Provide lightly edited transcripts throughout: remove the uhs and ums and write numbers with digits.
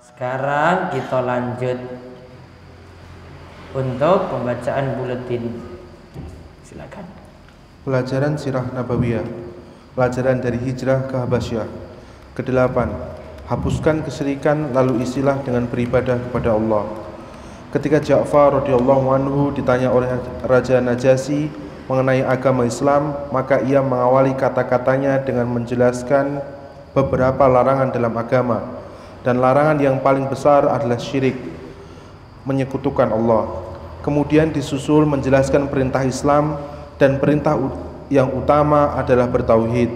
Sekarang kita lanjut untuk pembacaan buletin. Silakan. Pelajaran Sirah Nabawiyah. Pelajaran dari hijrah ke Habasyah. Kedelapan, hapuskan kesyirikan lalu isilah dengan beribadah kepada Allah. Ketika Ja'far radhiyallahu anhu ditanya oleh Raja Najasyi mengenai agama Islam, maka ia mengawali kata-katanya dengan menjelaskan beberapa larangan dalam agama. Dan larangan yang paling besar adalah syirik, menyekutukan Allah. Kemudian disusul menjelaskan perintah Islam, dan perintah yang utama adalah bertauhid,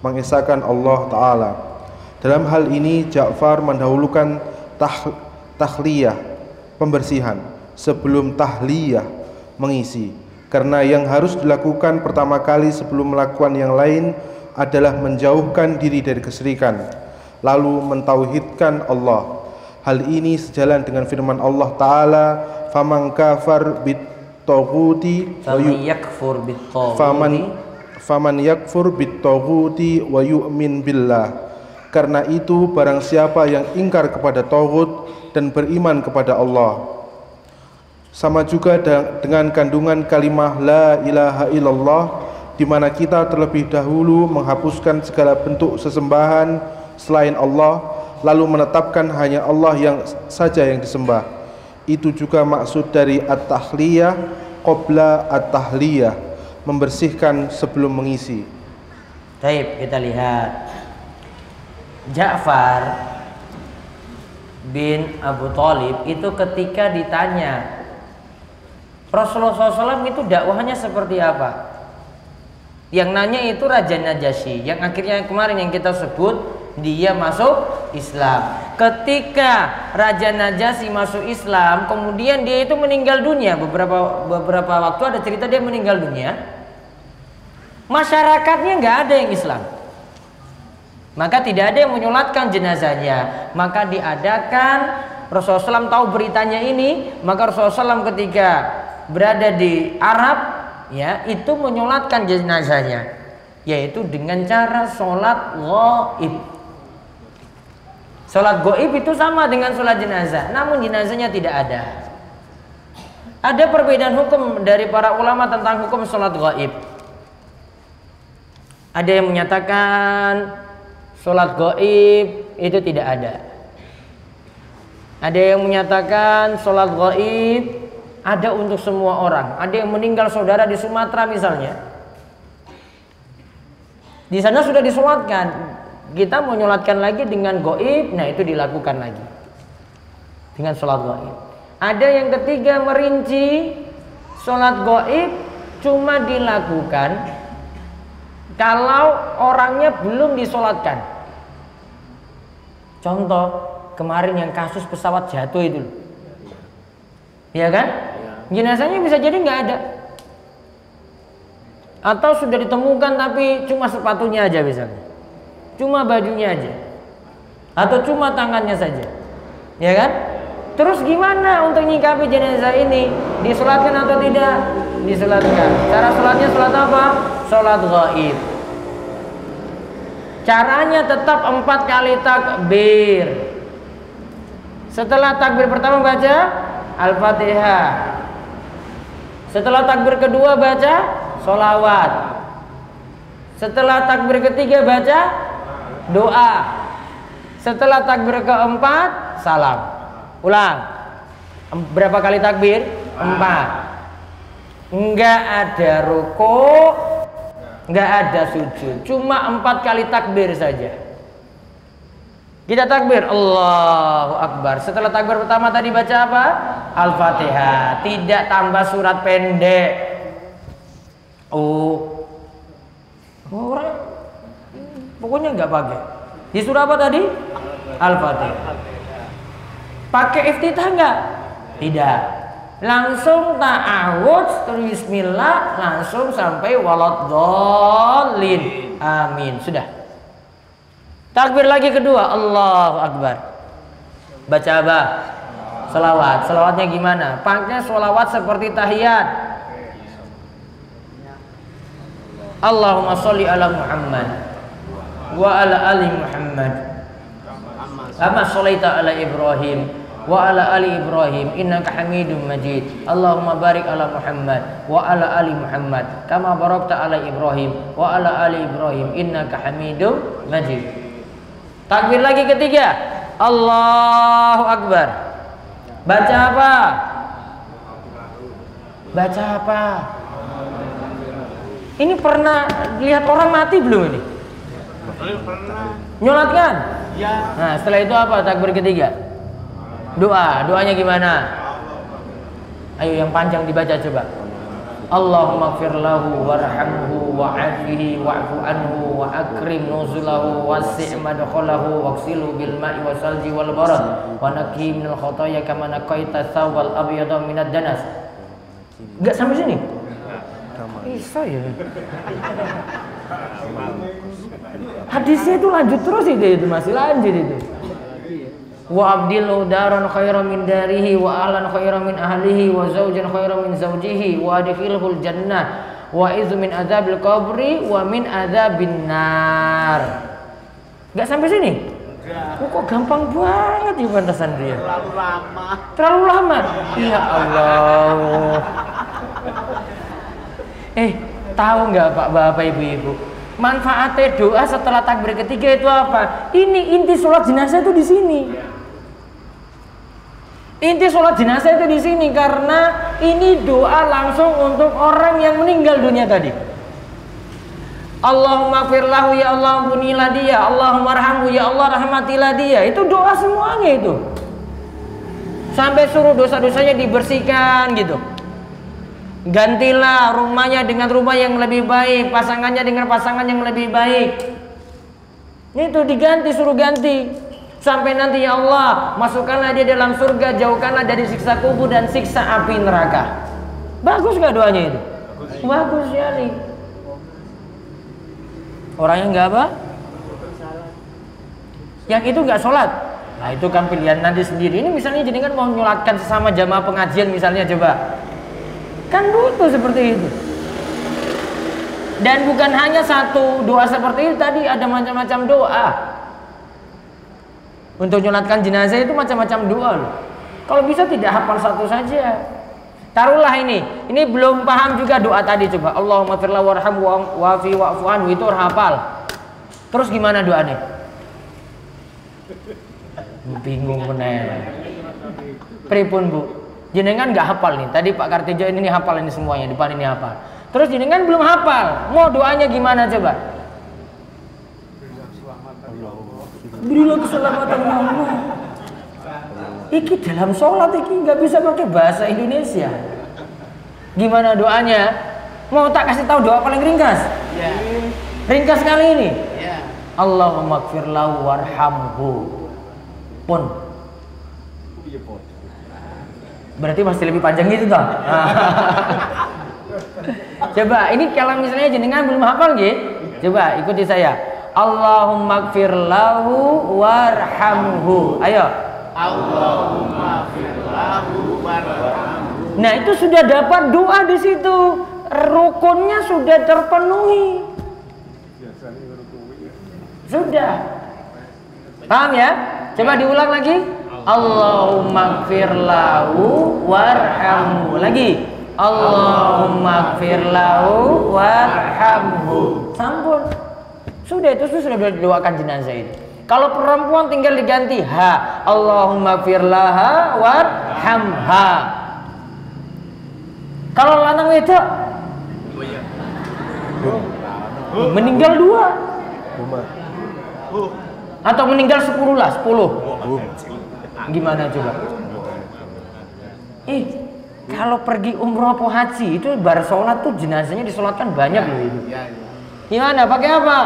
mengesahkan Allah Ta'ala. Dalam hal ini Ja'far mendahulukan tahliyah, pembersihan, sebelum tahliyah, mengisi. Karena yang harus dilakukan pertama kali sebelum melakukan yang lain adalah menjauhkan diri dari kesyirikan, lalu mentauhidkan Allah. Hal ini sejalan dengan firman Allah Ta'ala, faman kafar bit-taghuti faman yakfur bit-taghuti wa yu'min billah. Karena itu barang siapa yang ingkar kepada taghut dan beriman kepada Allah. Sama juga dengan kandungan kalimah la ilaha illallah, di mana kita terlebih dahulu menghapuskan segala bentuk sesembahan selain Allah, lalu menetapkan hanya Allah yang saja yang disembah. Itu juga maksud dari at-tahliyah qabla at-tahliyah, membersihkan sebelum mengisi. Baik, kita lihat Ja'far bin Abu Thalib itu ketika ditanya Rasulullah SAW itu dakwahnya seperti apa, yang nanya itu Raja Najasyi, yang akhirnya kemarin yang kita sebut dia masuk Islam. Ketika Raja Najasyi masuk Islam, kemudian dia itu meninggal dunia. Beberapa waktu ada cerita dia meninggal dunia. Masyarakatnya nggak ada yang Islam, maka tidak ada yang menyolatkan jenazahnya. Maka diadakan, Rasulullah SAW tahu beritanya ini, maka Rasulullah SAW ketika berada di Arab, ya, itu menyolatkan jenazahnya, yaitu dengan cara sholat ghaib. Sholat ghaib itu sama dengan sholat jenazah, namun jenazahnya tidak ada. Ada perbedaan hukum dari para ulama tentang hukum sholat ghaib. Ada yang menyatakan sholat ghaib itu tidak ada. Ada yang menyatakan sholat ghaib ada untuk semua orang. Ada yang meninggal saudara di Sumatera misalnya, di sana sudah disolatkan, kita mau nyolatkan lagi dengan ghaib, nah itu dilakukan lagi dengan sholat ghaib. Ada yang ketiga merinci sholat ghaib cuma dilakukan kalau orangnya belum disolatkan. Contoh kemarin yang kasus pesawat jatuh itu, ya kan? Jenazahnya bisa jadi nggak ada, atau sudah ditemukan tapi cuma sepatunya aja misalnya, cuma bajunya aja, atau cuma tangannya saja, ya kan? Terus gimana untuk nyikapi jenazah ini? Disolatkan atau tidak? Disolatkan. Cara sholatnya sholat apa? Sholat ghaib. Caranya tetap 4 kali takbir. Setelah takbir pertama baca Al-Fatihah. Setelah takbir kedua baca sholawat. Setelah takbir ketiga baca doa. Setelah takbir keempat salam. Ulang. Berapa kali takbir? 4. Enggak ada ruku, enggak ada sujud, cuma 4 kali takbir saja. Kita takbir Allahu Akbar. Setelah takbir pertama tadi baca apa? Al-Fatihah. Tidak tambah surat pendek. Orang pokoknya nggak pakai. Di surah apa tadi? Al-Fatihah. Pakai iftitah nggak? Tidak. Langsung ta'awudz, terus bismillah, langsung sampai waladdallin. Amin. Sudah. Takbir lagi kedua, Allahu Akbar. Baca apa? Salawat. Salawatnya gimana? Pakai salawat seperti tahiyat. Allahumma sholli ala Muhammad wa ala ali Muhammad. kama sholaita ala Ibrahim wa ala ali Ibrahim innaka Hamidum Majid. Allahumma barik ala Muhammad wa ala ali Muhammad kama barakta ala Ibrahim wa ala ali Ibrahim innaka Hamidum Majid. Takbir lagi ketiga, Allahu Akbar. Baca apa? Baca apa? Ini pernah lihat orang mati belum ini? Nyolatkan? Ya. Nah, setelah itu apa? Takbir ketiga. Doanya gimana? Ayo yang panjang dibaca coba. Allahumma ighfir lahu warhamhu wa'afihi wa'fu anhu wa akrim nuzulahu wasi' madkhalahu waghsilhu bil ma'i wasalji wal barad wa naqhi minal khotoya kama naqaita thawbal abyada minad danas. Enggak sampai sini? Bisa ya. Hadisnya itu lanjut terus itu masih lanjut itu. Wa abdilu daran khairan min darihi wa ahlan khairan min ahlihi wa zawjan khairan min zawjihi wa adkhilhul jannah wa iz min adzabil qabri wa min adzabin nar. Enggak sampai sini? Kok gampang banget ya pantasan dia. Terlalu lama. Ya Allah. Tahu nggak Pak Bapak Ibu-ibu? Manfaatnya doa setelah takbir ketiga itu apa? Ini inti sholat jenazah itu di sini. Inti sholat jenazah itu di sini karena ini doa langsung untuk orang yang meninggal dunia tadi. Allahumma firlahu ya Allah, ampunilah dia. Allahumma arhamhu ya Allah, rahmatilah dia. Itu doa semuanya itu. Sampai suruh dosa-dosanya dibersihkan gitu. Gantilah rumahnya dengan rumah yang lebih baik, pasangannya dengan pasangan yang lebih baik. Itu diganti, suruh ganti. Sampai nanti ya Allah, masukkanlah dia dalam surga, jauhkanlah dari siksa kubur dan siksa api neraka. Bagus gak doanya itu? Bagus sekali. Orangnya enggak apa? Yang itu enggak sholat. Nah itu kan pilihan nanti sendiri. Ini misalnya jenengan mau nyolatkan sesama jamaah pengajian misalnya, coba. Kan butuh seperti itu. Dan bukan hanya satu doa seperti itu, tadi ada macam-macam doa. Untuk nyolatkan jenazah itu macam-macam doa loh. Kalau bisa tidak hafal satu saja. Taruhlah ini belum paham juga doa tadi, coba. Allahumma firlahu warhamhu wa'afi wa'fu anhu, itu orang hafal. Terus gimana doanya? Bingung bener. Pripun Bu? Jenengan nggak hafal nih. Tadi Pak Kartijo ini hafal ini semuanya, depan ini hafal. Terus jenengan belum hafal. Mau doanya gimana coba? Berilah keselamatan Allah. Iki dalam sholat iki nggak bisa pakai bahasa Indonesia. Gimana doanya? Mau tak kasih tahu doa paling ringkas? Ya. Ringkas kali ini. Ya. Allahumma ighfir lahu warhamhu. Pun. Berarti masih lebih panjang gitu toh. Coba ini kalau misalnya jenengan belum hafal nggih, coba ikuti saya. Allahumma ighfir lahu warhamhu. Ayo. Allahumma ighfir lahu warhamhu. Nah, itu sudah dapat doa di situ. Rukunnya sudah terpenuhi. Sudah. Paham ya? Coba diulang lagi. Allahumma ighfir lahu warhamhu. Lagi. Allahumma ighfir lahu warhamhu. Sampun. Sudah, itu sudah didoakan jenazah itu. Kalau perempuan tinggal diganti ha. Allahumma ighfir laha warhamha. Kalau lanang itu meninggal 2 atau meninggal 10 lah, 10. Gimana coba? Kalau pergi umroh atau haji itu bar sholat tuh jenazahnya disolatkan banyak loh itu. Gimana? Pakai apa?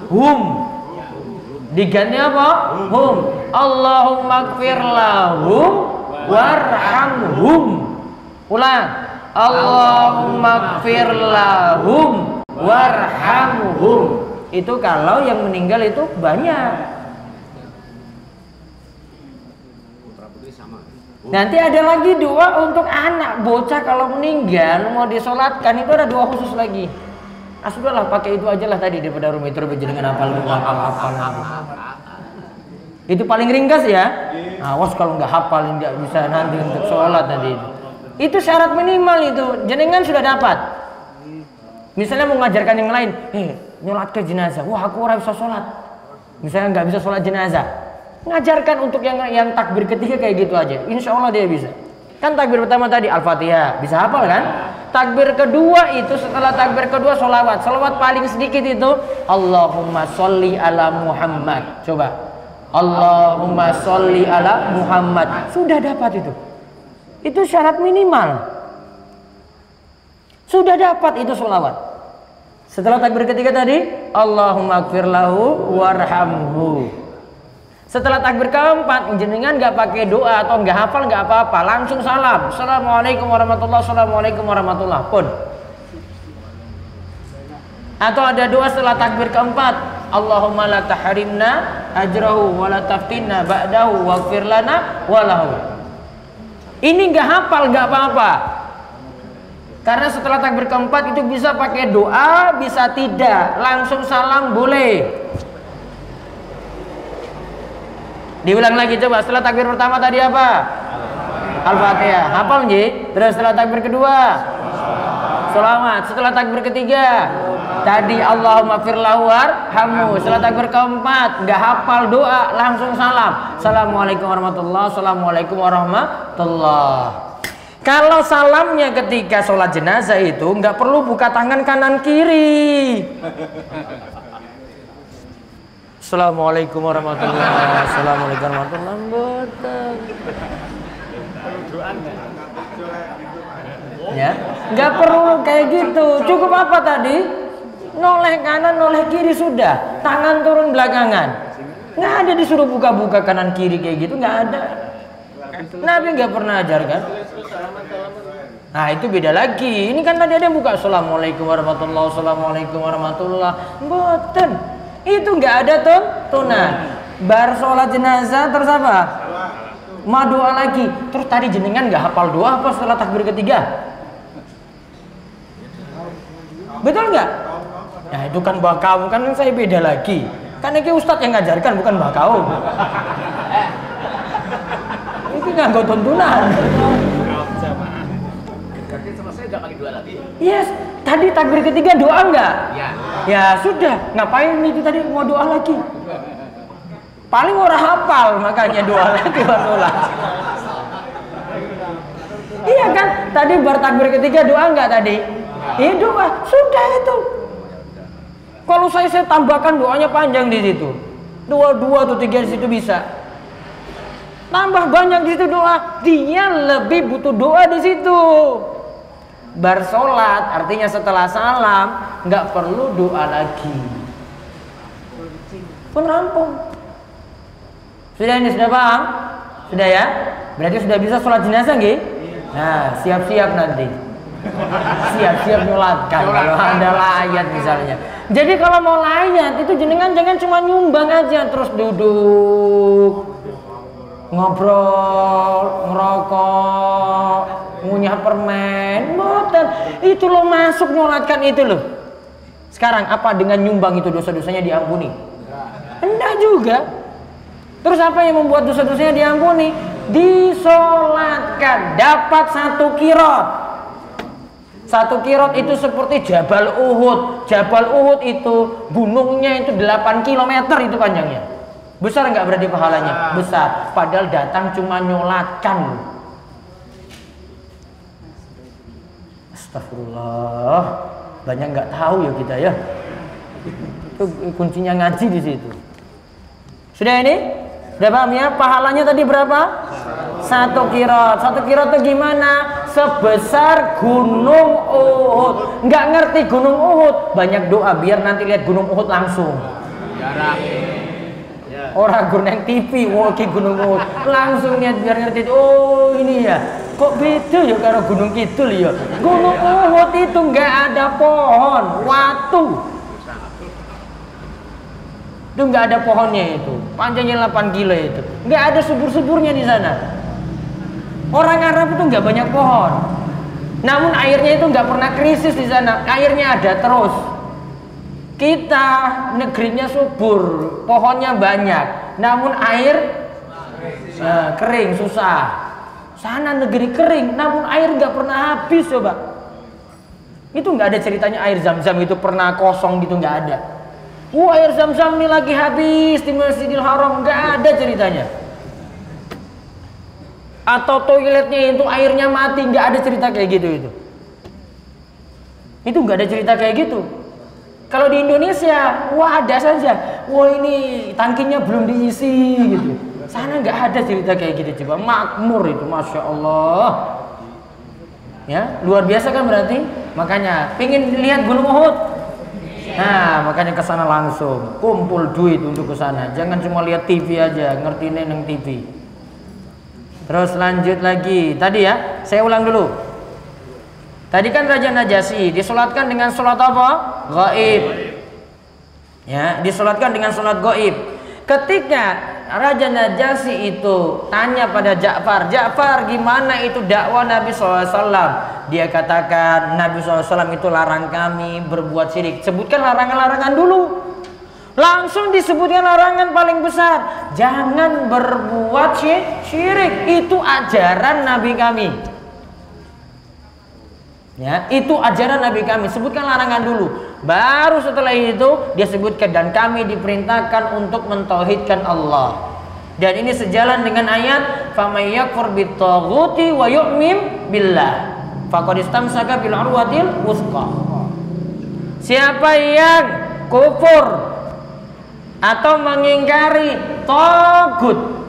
Hum. Diganti apa? Hum. Allahumma ighfir lahum warhamhum. Ulang. Allahumma ighfir lahum warhamhum. Itu kalau yang meninggal itu banyak. Nanti ada lagi doa untuk anak bocah kalau meninggal mau disolatkan, itu ada doa khusus lagi. Sudahlah pakai itu aja lah tadi daripada rumit-rumit jenengan hafal. Itu paling ringkas ya. Awas kalau nggak hafal nggak bisa nanti untuk sholat tadi itu. Itu syarat minimal itu. Jenengan sudah dapat. Misalnya mau ngajarkan yang lain, nyolat ke jenazah. Wah aku orang bisa sholat. Misalnya nggak bisa sholat jenazah, ngajarkan untuk yang takbir ketiga kayak gitu aja. Insya Allah dia bisa. Kan takbir pertama tadi Al-Fatihah, bisa hafal kan? Takbir kedua itu setelah takbir kedua sholawat. Sholawat paling sedikit itu Allahumma sholli ala Muhammad. Coba. Allahumma sholli ala Muhammad. Sudah dapat itu. Itu syarat minimal. Sudah dapat itu sholawat. Setelah takbir ketiga tadi Allahumma gfir lahu warhamhu. Setelah takbir keempat jenengan nggak pakai doa atau nggak hafal nggak apa-apa, langsung salam. Assalamualaikum warahmatullahi wabarakatuh. Assalamualaikum warahmatullahi pun. Atau ada doa setelah takbir keempat, Allahumma la tahrimna ajrahu wa la taftinna ba'dahu waghfir lana wa lahu. Ini nggak hafal nggak apa-apa. Karena setelah takbir keempat itu bisa pakai doa, bisa tidak, langsung salam boleh. Diulang lagi coba, setelah takbir pertama tadi apa? Al-Fatihah, hafal nggih? Terus setelah takbir kedua sholawat, setelah takbir ketiga tadi Allahumma firlahu warhamhu. Setelah takbir keempat nggak hafal doa, langsung salam. Assalamualaikum warahmatullahi wabarakatuh. Assalamualaikum warahmatullahi. Kalau salamnya ketika sholat jenazah itu nggak perlu buka tangan kanan kiri. Assalamualaikum warahmatullahi wabarakatuh. Assalamualaikum warahmatullahi wabarakatuh. Ya, nggak perlu kayak gitu. Cukup apa tadi? Noleh kanan, noleh kiri sudah. Tangan turun belakangan. Nggak ada disuruh buka-buka kanan kiri kayak gitu, nggak ada. Nabi nggak pernah ajarkan. Nah itu beda lagi. Ini kan tadi ada yang buka Assalamualaikum warahmatullahi wabarakatuh. Assalamualaikum warahmatullahi wabarakatuh. Itu nggak ada tuntunan. Bar sholat jenazah terus apa? Ma doa lagi. Terus tadi jenengan nggak hafal doa apa setelah takbir ketiga? Betul nggak? Nah itu kan mbak kaum, kan saya beda lagi. Kan ini ustadz yang ngajarkan, bukan mbak kaum. Itu nggak ada tuntunan. Selesai udah pakai doa lagi. Yes, tadi takbir ketiga doa nggak? Ya. Ya sudah, ngapain itu tadi mau doa lagi? Paling orang hafal makanya doa lagi sholat. Iya kan? Tadi bar takbir ketiga doa nggak tadi? Iya doa, sudah itu. Kalau saya tambahkan doanya panjang di situ. Dua atau tiga di situ bisa. Tambah banyak di situ doa, dia lebih butuh doa di situ. Bar sholat artinya setelah salam nggak perlu doa lagi. Pun rampung. Sudah ini sudah paham? Sudah ya? Berarti sudah bisa sholat jenazah nggih? Nah siap-siap nanti. Siap-siap nyolatkan kalau ada layat misalnya. Jadi kalau mau layat itu jenengan jangan cuma nyumbang aja terus duduk ngobrol, ngerokok, ngunyah permen, boten. Itu lo masuk nyolatkan itu loh. Sekarang apa dengan nyumbang itu dosa-dosanya diampuni? Enggak juga. Terus apa yang membuat dosa-dosanya diampuni? Disolatkan, dapat 1 kirot. 1 kirot itu seperti Jabal Uhud. Jabal Uhud itu gunungnya itu 8 km itu panjangnya. Besar nggak berarti pahalanya? Besar. Padahal datang cuma nyolatkan. Astagfirullah. Banyak nggak tahu ya kita ya. Itu kuncinya ngaji di situ. Sudah ini? Sudah paham ya? Pahalanya tadi berapa? 1 kirot. 1 kirot itu gimana? Sebesar gunung Uhud. Nggak ngerti gunung Uhud, banyak doa biar nanti lihat gunung Uhud langsung. Orang gunung TV, waki gunung Uhud langsung lihat biar ngerti. Oh ini ya, kok beda ya karo gunung kidul ya. Gunung Uhud itu nggak ada pohon, watu. Itu nggak ada pohonnya itu, panjangnya 8 kilo itu, nggak ada subur-suburnya di sana. Orang Arab itu nggak banyak pohon, namun airnya itu nggak pernah krisis di sana, airnya ada terus. Kita negerinya subur, pohonnya banyak, namun air kering, susah. Sana negeri kering, namun air nggak pernah habis. Coba, itu nggak ada ceritanya air Zam-Zam itu pernah kosong gitu, nggak ada. Air Zam-Zam ini lagi habis di Masjidil Haram, nggak ada ceritanya. Atau toiletnya itu airnya mati, nggak ada cerita kayak gitu itu nggak ada cerita kayak gitu. Kalau di Indonesia, ada saja. Ini tangkinya belum diisi gitu. Sana nggak ada cerita kayak gitu. Coba makmur itu, masya Allah. Ya, luar biasa kan berarti. Makanya pingin lihat Gunung Uhud. Nah, makanya ke sana langsung, kumpul duit untuk ke sana. Jangan cuma lihat TV aja, ngerti neng TV. Terus lanjut lagi. Tadi ya, saya ulang dulu. Tadi kan Raja Najasyi disolatkan dengan solat apa? Gaib. Ya, disolatkan dengan solat gaib. Ketika Raja Najasyi itu tanya pada Ja'far, gimana itu dakwah Nabi SAW? Dia katakan, Nabi SAW itu larang kami berbuat syirik. Sebutkan larangan-larangan dulu. Langsung disebutkan larangan paling besar, jangan berbuat syirik. Itu ajaran Nabi kami. Ya, itu ajaran Nabi kami. Sebutkan larangan dulu. Baru setelah itu dia sebutkan, dan kami diperintahkan untuk mentauhidkan Allah. Dan ini sejalan dengan ayat faman yakfur bittaghuti wa yu'min billah faqad istamsaka bil urwatil wuthqa. Siapa yang kufur atau mengingkari tagut.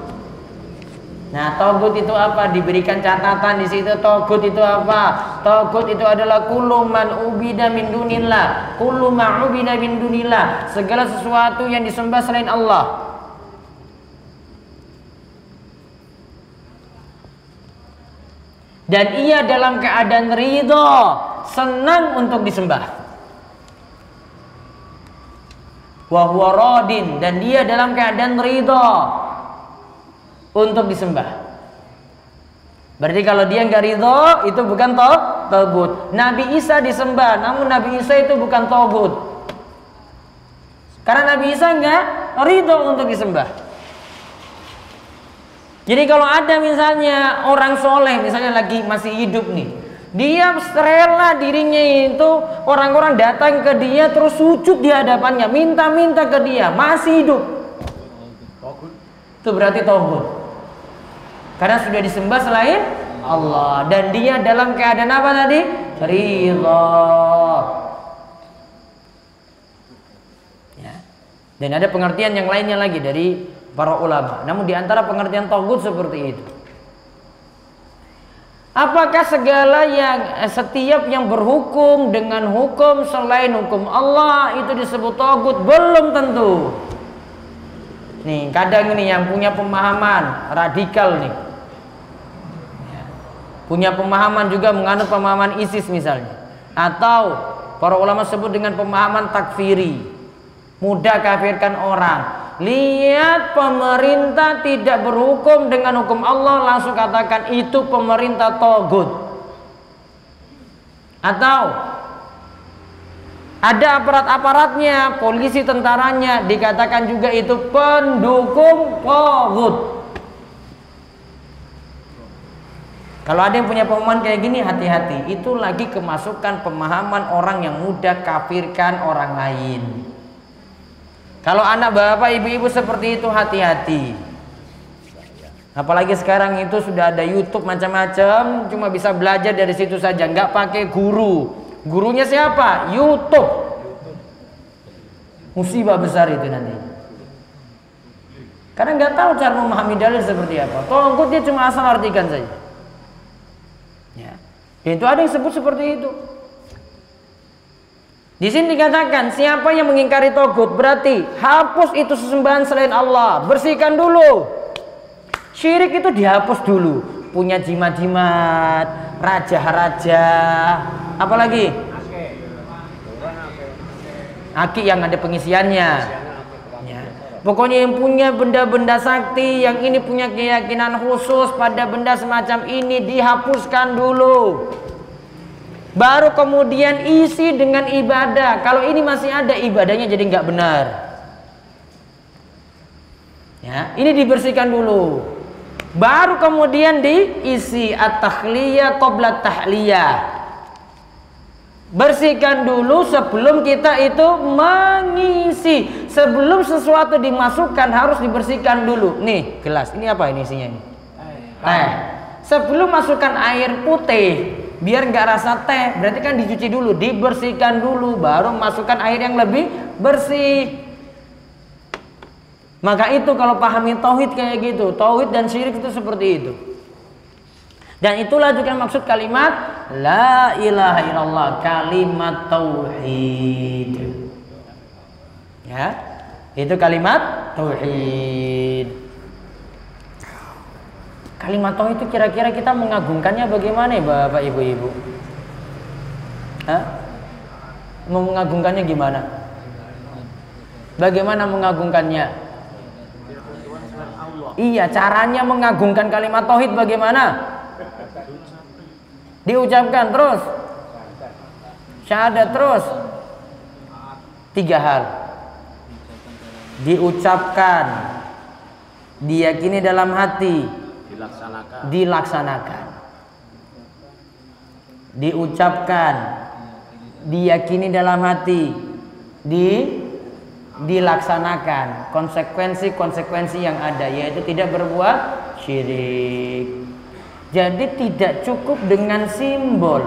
Nah, tagut itu apa? Diberikan catatan di situ. Tagut itu apa? Tagut itu adalah kullu man ubida min dunillah. Kullu ma ubida min dunillah. Segala sesuatu yang disembah selain Allah. Dan ia dalam keadaan ridho, senang untuk disembah. Wa huwa radin, dan dia dalam keadaan ridho untuk disembah. Berarti kalau dia nggak ridho, itu bukan tagut. Nabi Isa disembah, namun Nabi Isa itu bukan tagut. Karena Nabi Isa nggak ridho untuk disembah. Jadi kalau ada misalnya orang soleh, misalnya lagi masih hidup nih, dia rela dirinya itu orang-orang datang ke dia terus sujud di hadapannya, minta-minta ke dia, masih hidup. Itu berarti tagut. Karena sudah disembah selain Allah, dan dia dalam keadaan apa tadi? Ridha. Ya. Dan ada pengertian yang lainnya lagi dari para ulama. Namun di antara pengertian tagut seperti itu. Apakah setiap yang berhukum dengan hukum selain hukum Allah itu disebut tagut? Belum tentu. Nih, kadang ini yang punya pemahaman radikal nih. Punya pemahaman juga menganut pemahaman ISIS misalnya. Atau para ulama sebut dengan pemahaman takfiri. Mudah kafirkan orang. Lihat pemerintah tidak berhukum dengan hukum Allah, langsung katakan itu pemerintah tagut. Atau ada aparat-aparatnya, polisi, tentaranya, dikatakan juga itu pendukung tagut. Kalau ada yang punya pemahaman kayak gini, hati-hati. Itu lagi kemasukan pemahaman orang yang mudah kafirkan orang lain. Kalau anak bapak ibu-ibu seperti itu, hati-hati. Apalagi sekarang itu sudah ada YouTube macam-macam, cuma bisa belajar dari situ saja, nggak pakai guru. Gurunya siapa? YouTube. Musibah besar itu nanti. Karena nggak tahu cara memahami dalil seperti apa. Tagut dia cuma asal artikan saja. Ya. Dan itu ada yang sebut seperti itu. Di sini dikatakan siapa yang mengingkari tagut berarti hapus itu sesembahan selain Allah, bersihkan dulu. Syirik itu dihapus dulu. Punya jimat-jimat, raja-raja, apalagi aki yang ada pengisiannya. Ya. Pokoknya yang punya benda-benda sakti, yang ini punya keyakinan khusus pada benda semacam ini dihapuskan dulu. Baru kemudian isi dengan ibadah. Kalau ini masih ada, ibadahnya jadi nggak benar. Ya, Ya, ini dibersihkan dulu. Baru kemudian diisi at-takhliyah qabla tahliyah. Bersihkan dulu sebelum kita itu mengisi. Sebelum sesuatu dimasukkan harus dibersihkan dulu. Nih, gelas. Ini apa ini isinya ini? Teh. Sebelum masukkan air putih, biar nggak rasa teh, berarti kan dicuci dulu, dibersihkan dulu, baru masukkan air yang lebih bersih. Maka itu kalau pahami tauhid kayak gitu, tauhid dan syirik itu seperti itu. Dan itulah juga maksud kalimat la ilaha illallah, kalimat tauhid. Ya, itu kalimat tauhid. Kalimat tauhid itu kira-kira kita mengagungkannya bagaimana ya Bapak Ibu-ibu? Mau mengagungkannya gimana? Bagaimana mengagungkannya? Iya, caranya mengagungkan kalimat tauhid bagaimana? Diucapkan terus, syahadat terus. 3 hal. Diucapkan, diyakini dalam hati, dilaksanakan. Diucapkan, diyakini dalam hati, dilaksanakan. Konsekuensi yang ada yaitu tidak berbuat syirik. Jadi tidak cukup dengan simbol.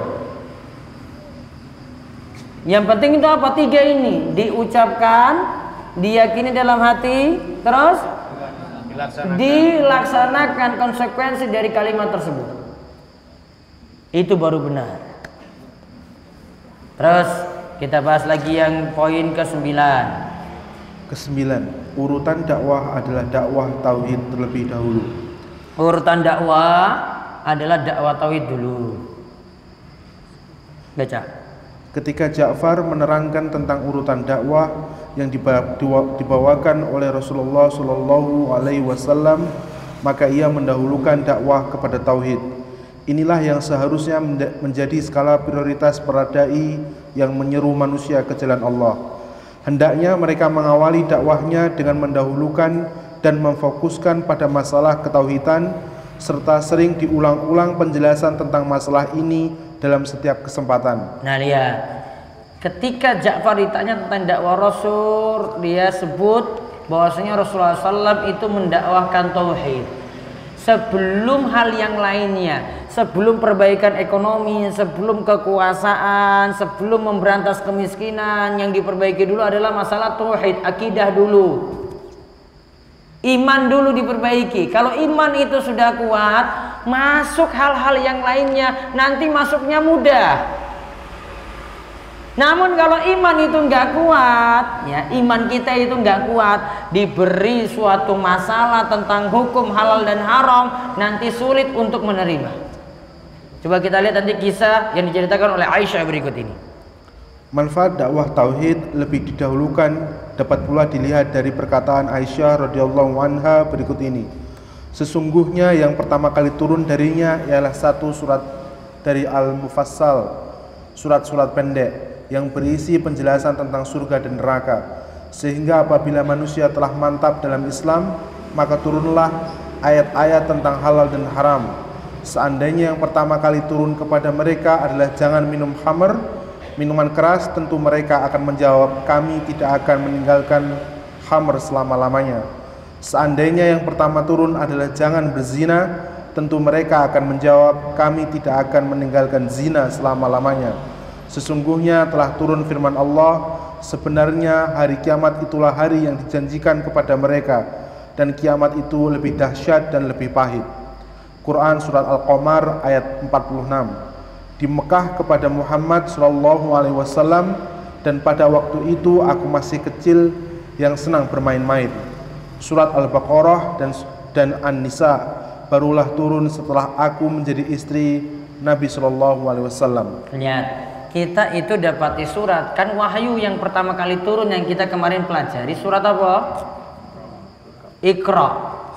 Yang penting itu apa? 3 ini. Diucapkan, diyakini dalam hati, terus dilaksanakan konsekuensi dari kalimat tersebut. Itu baru benar. Terus kita bahas lagi yang poin ke-9. Ke-9, urutan dakwah adalah dakwah tauhid terlebih dahulu. Urutan dakwah adalah dakwah tauhid dulu. Baca. Ketika Ja'far menerangkan tentang urutan dakwah yang dibawakan oleh Rasulullah Shallallahu Alaihi Wasallam, maka ia mendahulukan dakwah kepada tauhid. Inilah yang seharusnya menjadi skala prioritas para dai yang menyeru manusia ke jalan Allah. Hendaknya mereka mengawali dakwahnya dengan mendahulukan dan memfokuskan pada masalah ketauhidan, serta sering diulang-ulang penjelasan tentang masalah ini dalam setiap kesempatan. Nah lihat, ketika Ja'far ditanya tentang dakwah Rasul, dia sebut bahwasanya Rasulullah SAW itu mendakwahkan tauhid sebelum hal yang lainnya, sebelum perbaikan ekonomi, sebelum kekuasaan, sebelum memberantas kemiskinan. Yang diperbaiki dulu adalah masalah tauhid, akidah dulu. Iman dulu diperbaiki. Kalau iman itu sudah kuat, masuk hal-hal yang lainnya, nanti masuknya mudah. Namun kalau iman itu nggak kuat, ya iman kita itu nggak kuat, diberi suatu masalah tentang hukum halal dan haram, nanti sulit untuk menerima. Coba kita lihat nanti kisah yang diceritakan oleh Aisyah berikut ini. Manfaat dakwah tauhid lebih didahulukan dapat pula dilihat dari perkataan Aisyah radhiyallahu anha berikut ini. Sesungguhnya yang pertama kali turun darinya ialah satu surat dari Al-Mufassal, surat-surat pendek yang berisi penjelasan tentang surga dan neraka. Sehingga apabila manusia telah mantap dalam Islam, maka turunlah ayat-ayat tentang halal dan haram. Seandainya yang pertama kali turun kepada mereka adalah jangan minum khamr, minuman keras, tentu mereka akan menjawab, kami tidak akan meninggalkan khamr selama-lamanya. Seandainya yang pertama turun adalah jangan berzina, tentu mereka akan menjawab, kami tidak akan meninggalkan zina selama-lamanya. Sesungguhnya telah turun firman Allah, sebenarnya hari kiamat itulah hari yang dijanjikan kepada mereka, dan kiamat itu lebih dahsyat dan lebih pahit. Quran Surat Al-Qamar ayat 46. Di Mekah kepada Muhammad Shallallahu Alaihi Wasallam, dan pada waktu itu aku masih kecil yang senang bermain-main. Surat Al-Baqarah dan An-Nisa barulah turun setelah aku menjadi istri Nabi Shallallahu Alaihi Wasallam. Lihat, kita itu dapati surat, kan wahyu yang pertama kali turun yang kita kemarin pelajari surat apa? Iqra,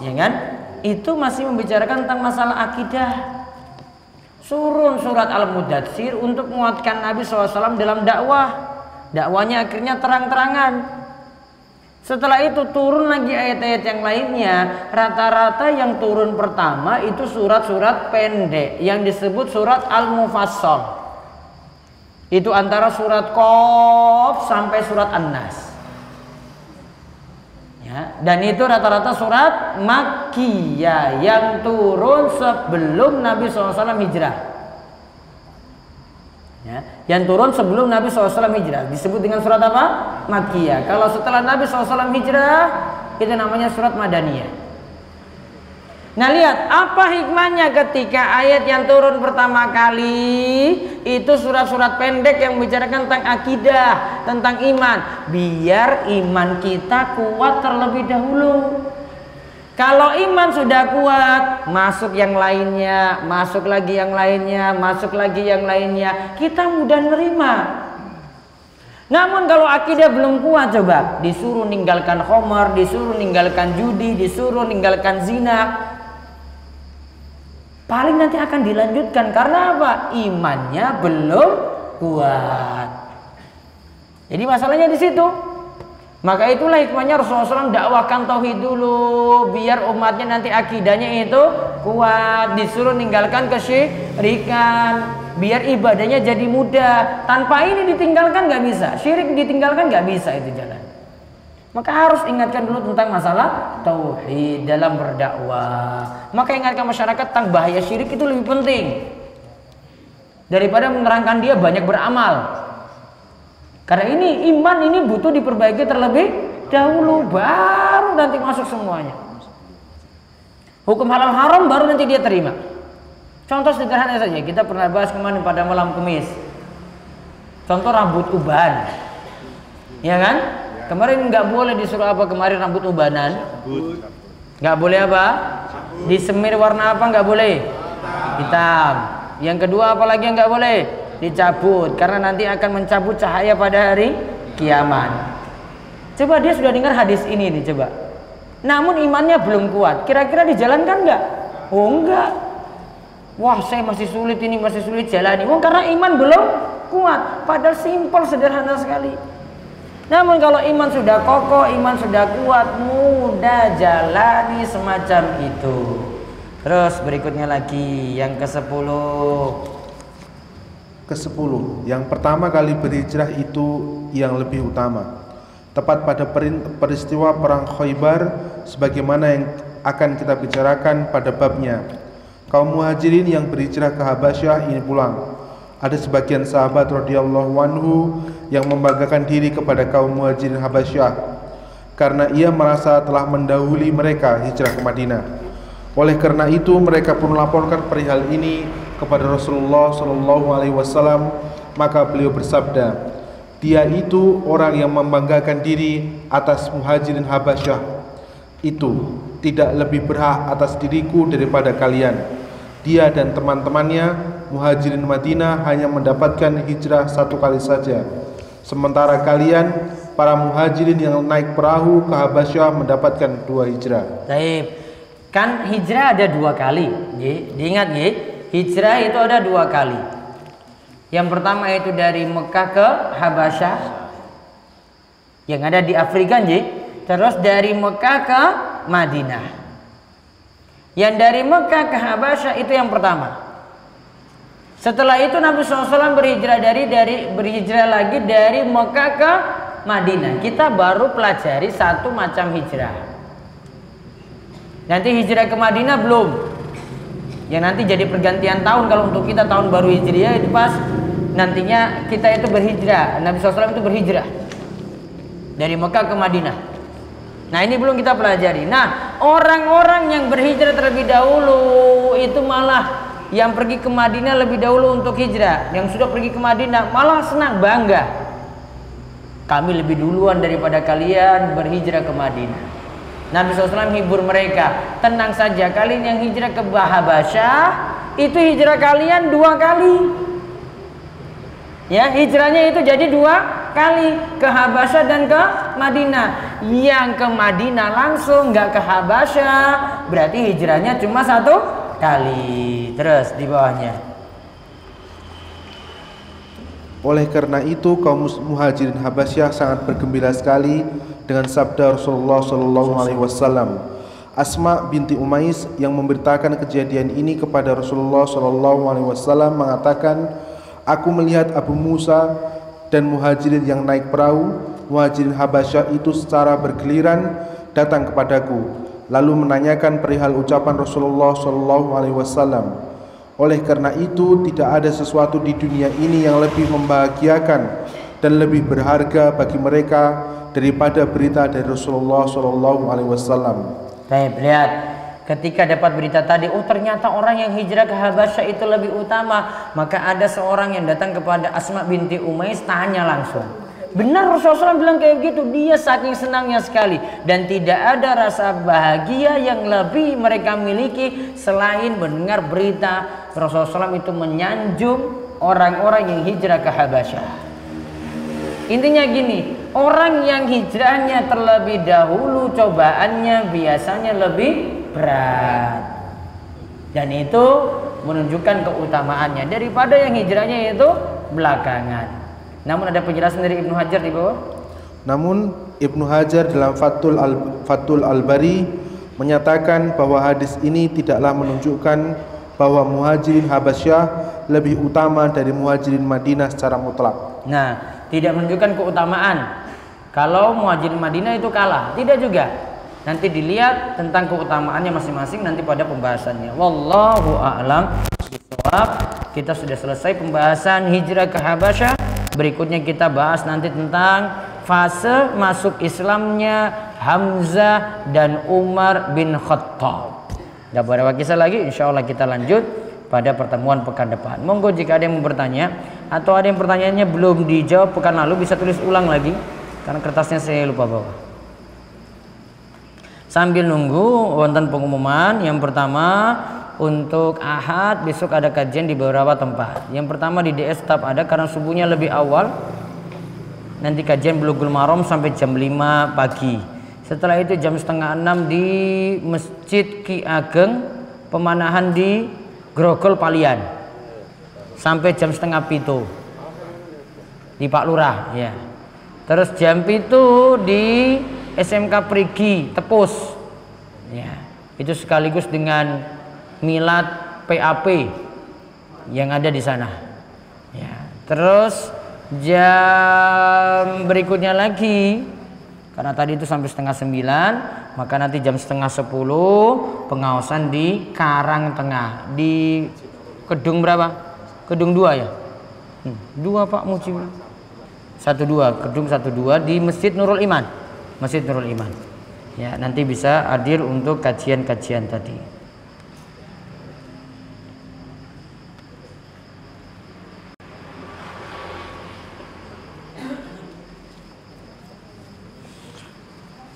ya kan? Itu masih membicarakan tentang masalah akidah. Turun surat Al-Mudatsir untuk menguatkan Nabi SAW dalam dakwah. Dakwanya akhirnya terang-terangan. Setelah itu turun lagi ayat-ayat yang lainnya. Rata-rata yang turun pertama itu surat-surat pendek yang disebut surat Al-Mufassal. Itu antara surat Qaf sampai surat An-Nas. Ya, dan itu rata-rata surat Makkiyah yang turun sebelum Nabi SAW hijrah. Ya, yang turun sebelum Nabi SAW hijrah disebut dengan surat apa? Makkiyah. Kalau setelah Nabi SAW hijrah itu namanya surat Madaniyah. Nah, lihat apa hikmahnya ketika ayat yang turun pertama kali itu surat-surat pendek yang membicarakan tentang akidah, tentang iman, biar iman kita kuat terlebih dahulu. Kalau iman sudah kuat, masuk yang lainnya, masuk lagi yang lainnya, masuk lagi yang lainnya, kita mudah nerima. Namun kalau akidah belum kuat, coba disuruh ninggalkan khamar, disuruh ninggalkan judi, disuruh ninggalkan zina, paling nanti akan dilanjutkan. Karena apa? Imannya belum kuat. Jadi masalahnya di situ. Maka itulah hikmahnya Rasulullah SAW dakwahkan tauhid dulu, biar umatnya nanti akidahnya itu kuat. Disuruh ninggalkan kesyirikan, biar ibadahnya jadi mudah. Tanpa ini ditinggalkan nggak bisa, syirik ditinggalkan nggak bisa, itu jalan. Maka harus ingatkan dulu tentang masalah tauhid dalam berdakwah. Maka ingatkan masyarakat tentang bahaya syirik itu lebih penting daripada menerangkan dia banyak beramal. Karena ini iman ini butuh diperbaiki terlebih dahulu, baru nanti masuk semuanya. Hukum halal haram baru nanti dia terima. Contoh sederhana saja, kita pernah bahas kemarin pada malam Kamis. Contoh rambut uban, ya kan? Kemarin nggak boleh disuruh apa kemarin rambut ubanan? Nggak boleh apa? Disemir warna apa nggak boleh? Hitam. Yang kedua apa lagi yang nggak boleh? Dicabut, karena nanti akan mencabut cahaya pada hari kiamat. Coba dia sudah dengar hadis ini nih, coba. Namun imannya belum kuat. Kira-kira dijalankan nggak? Oh enggak. Wah, saya masih sulit ini, masih sulit jalani. Oh, karena iman belum kuat. Padahal simpel, sederhana sekali. Namun kalau iman sudah kokoh, iman sudah kuat, mudah jalani semacam itu. Terus berikutnya lagi yang ke-10. Ke-10, yang pertama kali berhijrah itu yang lebih utama, tepat pada peristiwa perang Khaybar, sebagaimana yang akan kita bicarakan pada babnya. Kaum muhajirin yang berhijrah ke Habasyah ini pulang. Ada sebagian sahabat radhiyallahu anhu yang membanggakan diri kepada kaum muhajirin Habasyah karena ia merasa telah mendahului mereka hijrah ke Madinah. Oleh karena itu mereka pun melaporkan perihal ini kepada Rasulullah SAW. Maka beliau bersabda, dia itu orang yang membanggakan diri atas muhajirin Habasyah itu tidak lebih berhak atas diriku daripada kalian. Dia dan teman-temannya muhajirin Madinah hanya mendapatkan hijrah 1 kali saja, sementara kalian para muhajirin yang naik perahu ke Habasyah mendapatkan 2 hijrah. Baik. Kan hijrah ada 2 kali, diingat ya, hijrah itu ada 2 kali. Yang pertama itu dari Mekah ke Habasyah yang ada di Afrika, terus dari Mekah ke Madinah. Yang dari Mekah ke Habasyah itu yang pertama. Setelah itu Nabi SAW berhijrah lagi dari Mekah ke Madinah. Kita baru pelajari 1 macam hijrah. Nanti hijrah ke Madinah belum. Ya nanti jadi pergantian tahun. Kalau untuk kita tahun baru hijriah itu pas nantinya kita itu berhijrah. Nabi SAW itu berhijrah dari Mekah ke Madinah. Nah ini belum kita pelajari. Nah orang-orang yang berhijrah terlebih dahulu itu malah yang pergi ke Madinah lebih dahulu untuk hijrah. Yang sudah pergi ke Madinah malah senang, bangga. Kami lebih duluan daripada kalian berhijrah ke Madinah. Nabi SAW hibur mereka, tenang saja, kalian yang hijrah ke Habasyah itu hijrah kalian 2 kali. Ya, hijrahnya itu jadi 2 kali, ke Habasyah dan ke Madinah. Yang ke Madinah langsung, nggak ke Habasyah, berarti hijrahnya cuma 1 kali. Terus di bawahnya. Oleh karena itu kaum muhajirin Habasyah sangat bergembira sekali dengan sabda Rasulullah sallallahu alaihi wasallam. Asma binti Umais yang memberitakan kejadian ini kepada Rasulullah sallallahu alaihi wasallam mengatakan, "Aku melihat Abu Musa dan muhajirin yang naik perahu, muhajirin Habasyah itu secara bergiliran datang kepadaku, lalu menanyakan perihal ucapan Rasulullah sallallahu alaihi wasallam. Oleh karena itu, tidak ada sesuatu di dunia ini yang lebih membahagiakan dan lebih berharga bagi mereka daripada berita dari Rasulullah sallallahu alaihi wasallam." Baik, lihat. Ketika dapat berita tadi, oh ternyata orang yang hijrah ke Habasyah itu lebih utama. Maka ada seorang yang datang kepada Asma binti Umais, tanya langsung. Benar Rasulullah SAW bilang kayak gitu. Dia saking senangnya sekali. Dan tidak ada rasa bahagia yang lebih mereka miliki selain mendengar berita Rasulullah SAW itu menyanjung orang-orang yang hijrah ke Habasyah. Intinya gini, orang yang hijrahnya terlebih dahulu cobaannya biasanya lebih berat. Dan itu menunjukkan keutamaannya daripada yang hijrahnya itu belakangan. Namun ada penjelasan dari Ibnu Hajar di bawah. Namun Ibnu Hajar dalam Fathul Al-Bari menyatakan bahwa hadis ini tidaklah menunjukkan bahwa muhajirin Habasyah lebih utama dari muhajirin Madinah secara mutlak. Nah, tidak menunjukkan keutamaan kalau muhajirin Madinah itu kalah, tidak juga. Nanti dilihat tentang keutamaannya masing-masing nanti pada pembahasannya. Wallahu a'lam bishawab. Kita sudah selesai pembahasan hijrah ke Habasyah. Berikutnya kita bahas nanti tentang fase masuk Islamnya Hamzah dan Umar bin Khattab. Tidak ada kisah lagi, insya Allah kita lanjut pada pertemuan pekan depan. Monggo jika ada yang mau bertanya atau ada yang pertanyaannya belum dijawab pekan lalu, bisa tulis ulang lagi karena kertasnya saya lupa bawa. Sambil nunggu wonten pengumuman, yang pertama untuk Ahad besok ada kajian di beberapa tempat. Yang pertama di DS tetap ada karena subuhnya lebih awal. Nanti kajian Bulughul Maram sampai jam 5 pagi. Setelah itu jam setengah 6 di Masjid Ki Ageng, pemanahan di Grogol Palian sampai jam setengah 7 di Pak Lurah ya. Terus jam 7 di SMK Prigi Tepus ya. Itu sekaligus dengan milad PAP yang ada di sana ya. Terus jam berikutnya lagi, karena tadi itu sampai setengah 9, maka nanti jam setengah 10 pengawasan di Karang Tengah di gedung berapa? Gedung 2 ya? 2 Pak Muci. 12, gedung 12 di Masjid Nurul Iman. Masjid Nurul Iman. Ya, nanti bisa hadir untuk kajian-kajian tadi.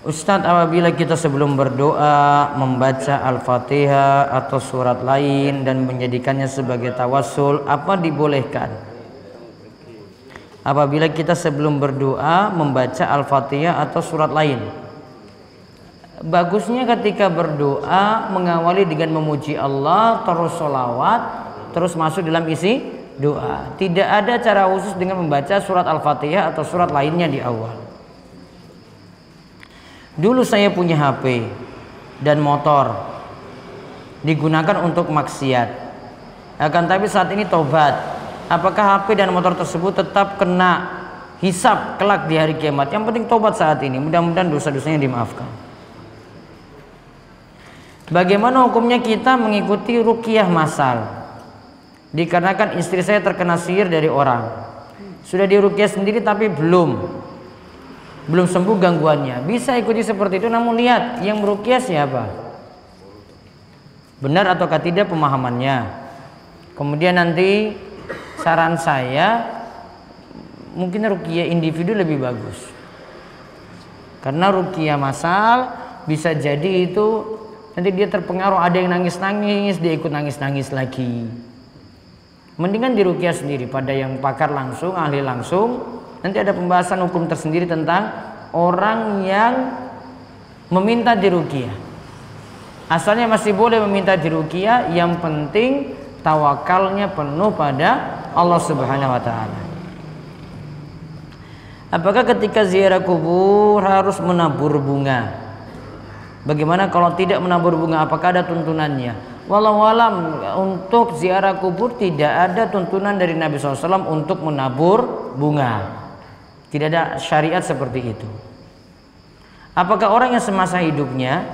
Ustadz, apabila kita sebelum berdoa membaca Al-Fatihah atau surat lain dan menjadikannya sebagai tawassul, apa dibolehkan? Apabila kita sebelum berdoa membaca Al-Fatihah atau surat lain, bagusnya ketika berdoa mengawali dengan memuji Allah, terus sholawat, terus masuk dalam isi doa. Tidak ada cara khusus dengan membaca surat Al-Fatihah atau surat lainnya di awal. Dulu saya punya HP dan motor digunakan untuk maksiat. Akan tapi saat ini tobat. Apakah HP dan motor tersebut tetap kena hisab kelak di hari kiamat? Yang penting tobat saat ini. Mudah-mudahan dosa-dosanya dimaafkan. Bagaimana hukumnya kita mengikuti ruqyah massal? Dikarenakan istri saya terkena sihir dari orang. Sudah diruqyah sendiri tapi belum sembuh gangguannya. Bisa ikuti seperti itu, namun lihat yang meruqyah siapa, benar ataukah tidak pemahamannya. Kemudian nanti saran saya mungkin ruqyah individu lebih bagus, karena ruqyah massal bisa jadi itu nanti dia terpengaruh, ada yang nangis-nangis, dia ikut nangis-nangis lagi. Mendingan diruqyah sendiri pada yang pakar langsung, ahli langsung. Nanti ada pembahasan hukum tersendiri tentang orang yang meminta diruqyah. Asalnya masih boleh meminta diruqyah, yang penting tawakalnya penuh pada Allah Subhanahu wa taala. Apakah ketika ziarah kubur harus menabur bunga? Bagaimana kalau tidak menabur bunga? Apakah ada tuntunannya? Walau alam, untuk ziarah kubur tidak ada tuntunan dari Nabi SAW untuk menabur bunga. Tidak ada syariat seperti itu. Apakah orang yang semasa hidupnya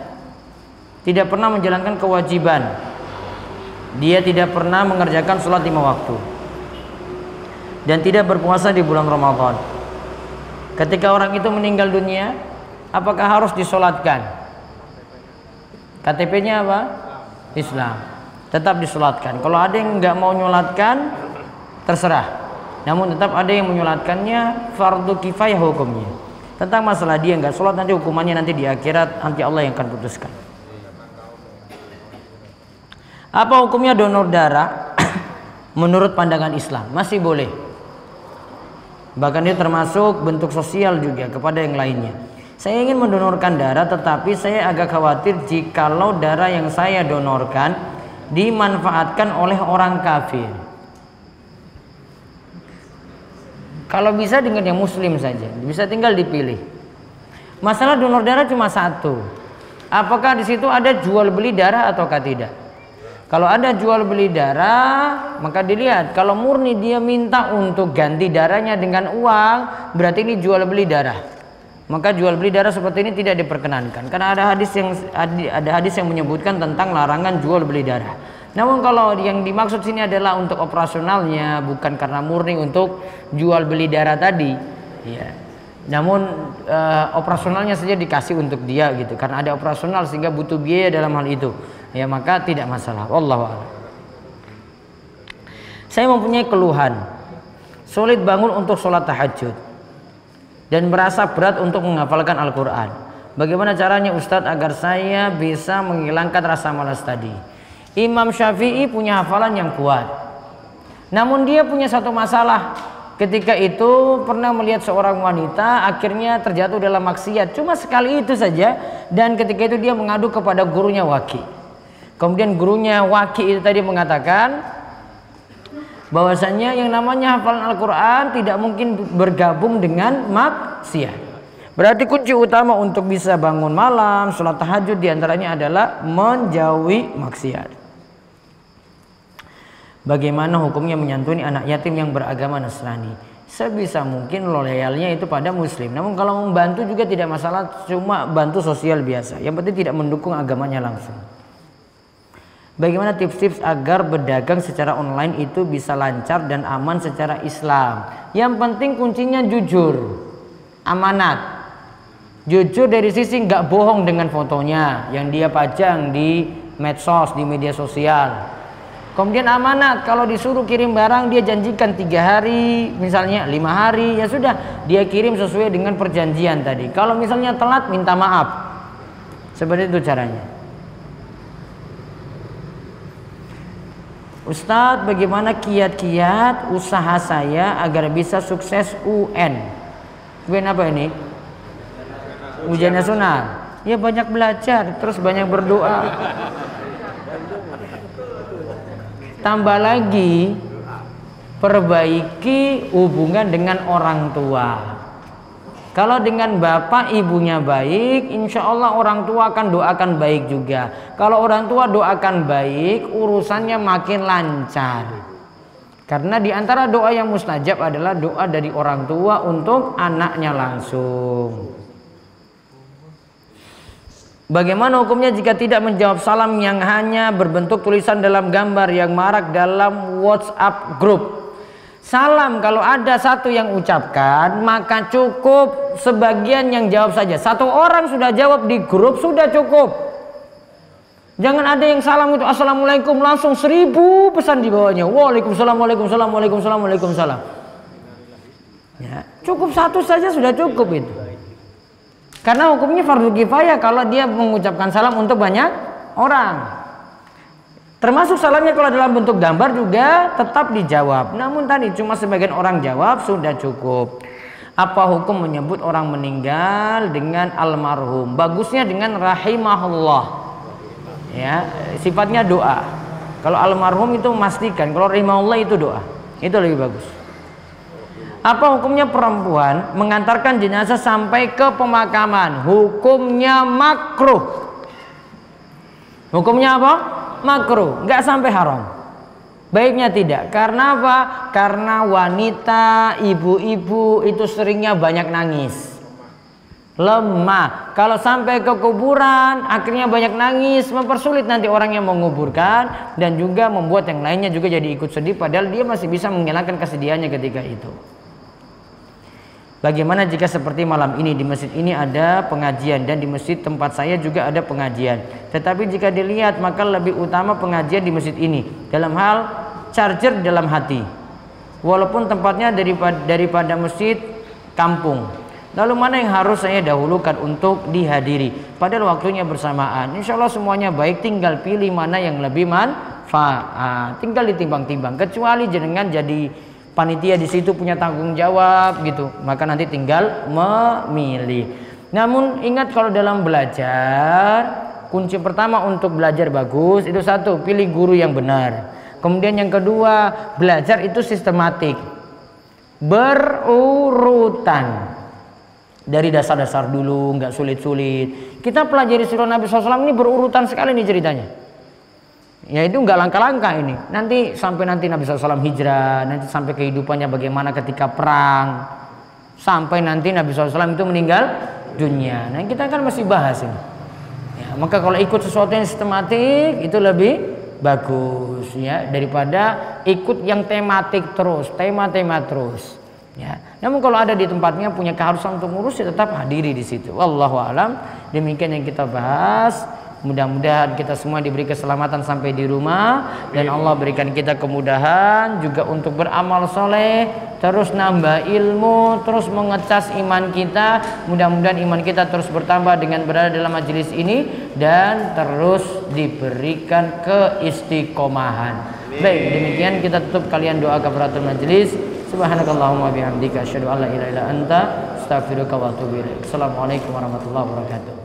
tidak pernah menjalankan kewajiban? Dia tidak pernah mengerjakan sholat 5 waktu dan tidak berpuasa di bulan Ramadan. Ketika orang itu meninggal dunia, apakah harus disolatkan? KTP-nya apa? Islam. Tetap disolatkan. Kalau ada yang nggak mau nyolatkan, terserah. Namun tetap ada yang menyolatkannya, fardu kifayah hukumnya. Tentang masalah dia nggak sholat, nanti hukumannya nanti di akhirat, nanti Allah yang akan putuskan. Apa hukumnya donor darah? Menurut pandangan Islam masih boleh. Bahkan dia termasuk bentuk sosial juga kepada yang lainnya. Saya ingin mendonorkan darah, tetapi saya agak khawatir jikalau darah yang saya donorkan dimanfaatkan oleh orang kafir. Kalau bisa dengan yang muslim saja, bisa tinggal dipilih. Masalah donor darah cuma satu. Apakah di situ ada jual beli darah ataukah tidak? Kalau ada jual beli darah, maka dilihat. Kalau murni dia minta untuk ganti darahnya dengan uang, berarti ini jual beli darah. Maka jual beli darah seperti ini tidak diperkenankan. Karena ada hadis yang menyebutkan tentang larangan jual beli darah. Namun kalau yang dimaksud sini adalah untuk operasionalnya, bukan karena murni untuk jual beli darah tadi. Ya. Namun operasionalnya saja dikasih untuk dia gitu. Karena ada operasional sehingga butuh biaya dalam hal itu. Ya maka tidak masalah. Wallahu a'lam. Saya mempunyai keluhan, sulit bangun untuk sholat tahajud dan merasa berat untuk menghafalkan Al-Quran. Bagaimana caranya Ustadz agar saya bisa menghilangkan rasa malas tadi? Imam Syafi'i punya hafalan yang kuat, namun dia punya satu masalah. Ketika itu pernah melihat seorang wanita akhirnya terjatuh dalam maksiat, cuma sekali itu saja. Dan ketika itu dia mengadu kepada gurunya Waki. Kemudian gurunya Waki itu tadi mengatakan bahwasanya yang namanya hafalan Al-Quran tidak mungkin bergabung dengan maksiat. Berarti kunci utama untuk bisa bangun malam, sholat tahajud diantaranya adalah menjauhi maksiat. Bagaimana hukumnya menyantuni anak yatim yang beragama Nasrani? Sebisa mungkin loyalnya itu pada muslim. Namun kalau membantu juga tidak masalah, cuma bantu sosial biasa. Yang penting tidak mendukung agamanya langsung. Bagaimana tips-tips agar berdagang secara online itu bisa lancar dan aman secara Islam? Yang penting kuncinya jujur, amanat. Jujur dari sisi nggak bohong dengan fotonya yang dia pajang di medsos, di media sosial. Kemudian amanat, kalau disuruh kirim barang dia janjikan 3 hari, misalnya 5 hari, ya sudah dia kirim sesuai dengan perjanjian tadi. Kalau misalnya telat minta maaf. Seperti itu caranya. Ustadz, bagaimana kiat-kiat usaha saya agar bisa sukses UN? UN apa ini? Ujian nasional. Ya banyak belajar, terus banyak berdoa. Tambah lagi, perbaiki hubungan dengan orang tua. Kalau dengan bapak ibunya baik, insya Allah orang tua akan doakan baik juga. Kalau orang tua doakan baik, urusannya makin lancar. Karena di antara doa yang mustajab adalah doa dari orang tua untuk anaknya langsung. Bagaimana hukumnya jika tidak menjawab salam yang hanya berbentuk tulisan dalam gambar yang marak dalam WhatsApp grup? Salam kalau ada satu yang ucapkan, maka cukup sebagian yang jawab saja. Satu orang sudah jawab di grup sudah cukup. Jangan ada yang salam itu assalamualaikum langsung 1000 pesan di bawahnya. Waalaikumsalam, waalaikumsalam, waalaikumsalam, waalaikumsalam. Ya, cukup satu saja sudah cukup itu. Karena hukumnya fardu kifayah kalau dia mengucapkan salam untuk banyak orang. Termasuk salamnya kalau dalam bentuk gambar juga tetap dijawab. Namun tadi cuma sebagian orang jawab sudah cukup. Apa hukum menyebut orang meninggal dengan almarhum? Bagusnya dengan rahimahullah. Ya, sifatnya doa. Kalau almarhum itu memastikan, kalau rahimahullah itu doa. Itu lebih bagus. Apa hukumnya perempuan mengantarkan jenazah sampai ke pemakaman? Hukumnya makruh. Hukumnya apa? Makruh, nggak sampai haram. Baiknya tidak. Karena apa? Karena wanita, ibu-ibu itu seringnya banyak nangis, lemah. Kalau sampai ke kuburan akhirnya banyak nangis, mempersulit nanti orang yang menguburkan, dan juga membuat yang lainnya juga jadi ikut sedih, padahal dia masih bisa menghilangkan kesedihannya ketika itu. Bagaimana jika seperti malam ini di masjid ini ada pengajian dan di masjid tempat saya juga ada pengajian, tetapi jika dilihat maka lebih utama pengajian di masjid ini dalam hal charger dalam hati, walaupun tempatnya daripada masjid kampung. Lalu mana yang harus saya dahulukan untuk dihadiri padahal waktunya bersamaan? Insya Allah semuanya baik, tinggal pilih mana yang lebih manfaat, tinggal ditimbang-timbang. Kecuali jenengan jadi panitia di situ punya tanggung jawab gitu, maka nanti tinggal memilih. Namun ingat, kalau dalam belajar, kunci pertama untuk belajar bagus itu satu, pilih guru yang benar. Kemudian yang kedua, belajar itu sistematik, berurutan. Dari dasar-dasar dulu, nggak sulit-sulit. Kita pelajari sirah Nabi SAW ini berurutan sekali nih ceritanya. Ya itu nggak langkah-langkah ini. Nanti sampai nanti Nabi SAW hijrah, nanti sampai kehidupannya bagaimana ketika perang, sampai nanti Nabi SAW itu meninggal dunia. Nah kita kan masih bahas ini. Ya, maka kalau ikut sesuatu yang sistematik itu lebih bagus ya daripada ikut yang tematik terus, tema-tema terus. Ya. Namun kalau ada di tempatnya punya keharusan untuk ngurus, ya tetap hadiri di situ. Wallahu alam. Demikian yang kita bahas. Mudah-mudahan kita semua diberi keselamatan sampai di rumah, dan Allah berikan kita kemudahan juga untuk beramal soleh, terus nambah ilmu, terus mengecas iman kita. Mudah-mudahan iman kita terus bertambah dengan berada dalam majelis ini, dan terus diberikan keistiqomahan. Baik, demikian kita tutup kalian doa kafaratul majelis. Subhanakallahumma bihamdika asyhadu an la ilaha illa anta astaghfiruka wa atubu ilaik. Assalamualaikum warahmatullahi wabarakatuh.